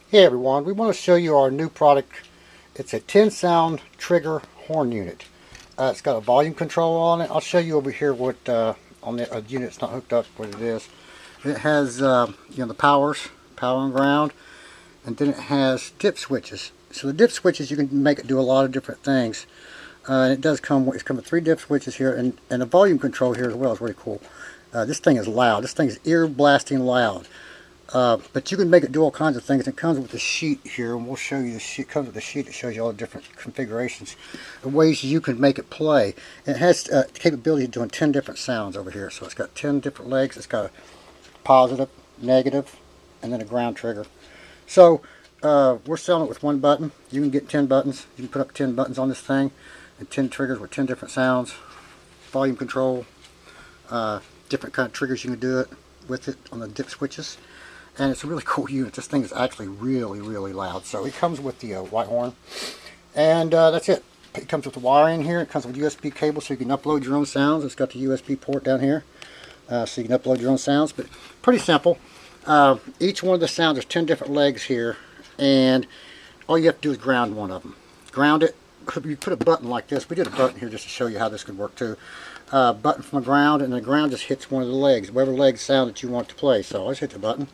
Hey everyone, we want to show you our new product. It's a 10 sound trigger horn unit. It's got a volume control on it. I'll show you over here what on the unit it's not hooked up what it is. It has the power and ground, and then it has dip switches. So the dip switches, you can make it do a lot of different things. And it does come with 3 dip switches here, and the volume control here as well is really cool. This thing is loud. This thing is ear blasting loud. But you can make it do all kinds of things. It comes with a sheet here, and we'll show you the sheet. It comes with a sheet that shows you all the different configurations, the ways you can make it play. And it has the capability of doing 10 different sounds over here. So it's got 10 different legs. It's got a positive, negative, and then a ground trigger. So we're selling it with 1 button. You can get 10 buttons. You can put up 10 buttons on this thing, and 10 triggers with 10 different sounds, volume control, different kind of triggers you can do it with it on the dip switches. And it's a really cool unit. This thing is actually really, really loud. So it comes with the white horn. And that's it. It comes with the wiring here. It comes with USB cable so you can upload your own sounds. It's got the USB port down here. So you can upload your own sounds. But pretty simple. Each one of the sounds, there's 10 different legs here. And all you have to do is ground one of them. Ground it. You put a button like this. We did a button here just to show you how this could work too. Button from the ground, and the ground just hits one of the legs. Whatever leg sound that you want to play. So let's hit the button.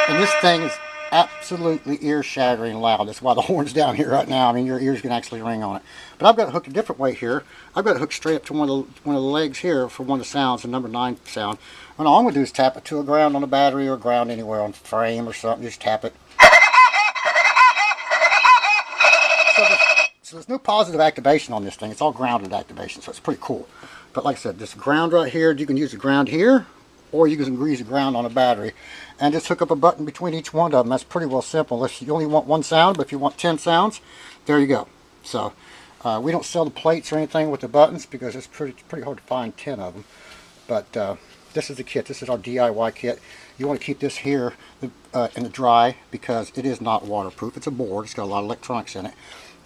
And this thing is absolutely ear-shattering loud. That's why the horn's down here right now. I mean, your ears can actually ring on it. But I've got it hooked a different way here. I've got it hooked straight up to one of the legs here for one of the sounds, the number 9 sound. And all I'm going to do is tap it to a ground on a battery or ground anywhere on frame or something. Just tap it. So there's no positive activation on this thing. It's all grounded activation, so it's pretty cool. But like I said, this ground right here, you can use the ground here, or you can use the ground on a battery. And just hook up a button between each one of them. That's pretty well simple. Unless you only want 1 sound, but if you want 10 sounds, there you go. So we don't sell the plates or anything with the buttons because it's pretty hard to find 10 of them. But this is the kit. This is our DIY kit. You want to keep this here in the dry because it is not waterproof. It's a board. It's got a lot of electronics in it.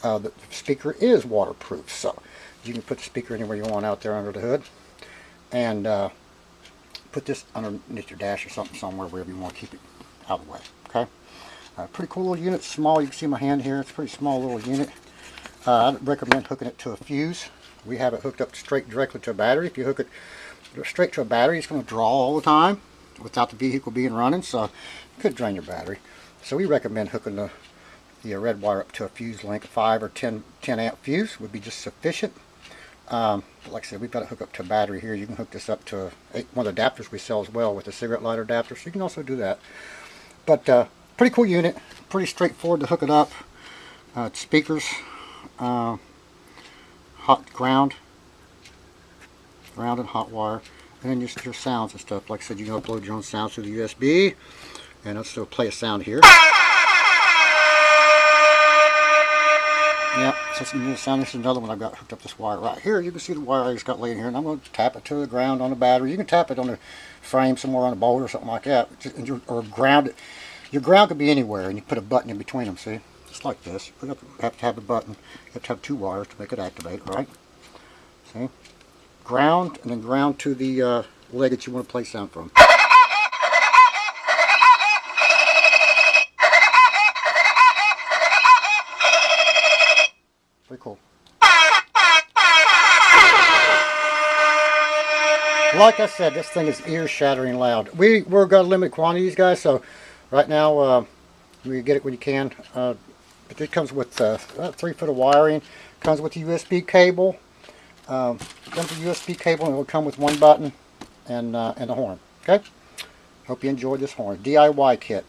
The speaker is waterproof, so you can put the speaker anywhere you want out there under the hood. And put this underneath your dash or something somewhere, wherever you want to keep it out of the way. Okay, pretty cool little unit. Small. You can see my hand here. It's a pretty small little unit. I recommend hooking it to a fuse. We have it hooked up directly to a battery. If you hook it straight to a battery, it's going to draw all the time without the vehicle being running, so it could drain your battery. So we recommend hooking the red wire up to a fuse link. 5 or 10 amp fuse would be just sufficient. But like I said, we've got it hooked up to a battery here. You can hook this up to one of the adapters we sell as well with a cigarette lighter adapter, so you can also do that. But pretty cool unit, pretty straightforward to hook it up. Speakers, hot ground and hot wire, and then just your sounds and stuff. Like I said, you can upload your own sounds through the USB, and I'll still play a sound here. Yep, so it's a new sound. This is another one I've got hooked up this wire right here. You can see the wire I just got laying here, and I'm going to tap it to the ground on the battery. You can tap it on the frame somewhere on a bolt or something like that, or ground it. Your ground could be anywhere, and you put a button in between them, see? Just like this. You have to have a button. You have to have 2 wires to make it activate, right? See? Ground, and then ground to the leg that you want to play sound from. Pretty cool. Like I said, this thing is ear-shattering loud. We're got limited quantities, guys, so right now you get it when you can. But it comes with about 3 foot of wiring. Comes with a USB cable. Comes with a USB cable, and it will come with 1 button and a horn. Okay. Hope you enjoyed this horn. DIY kit.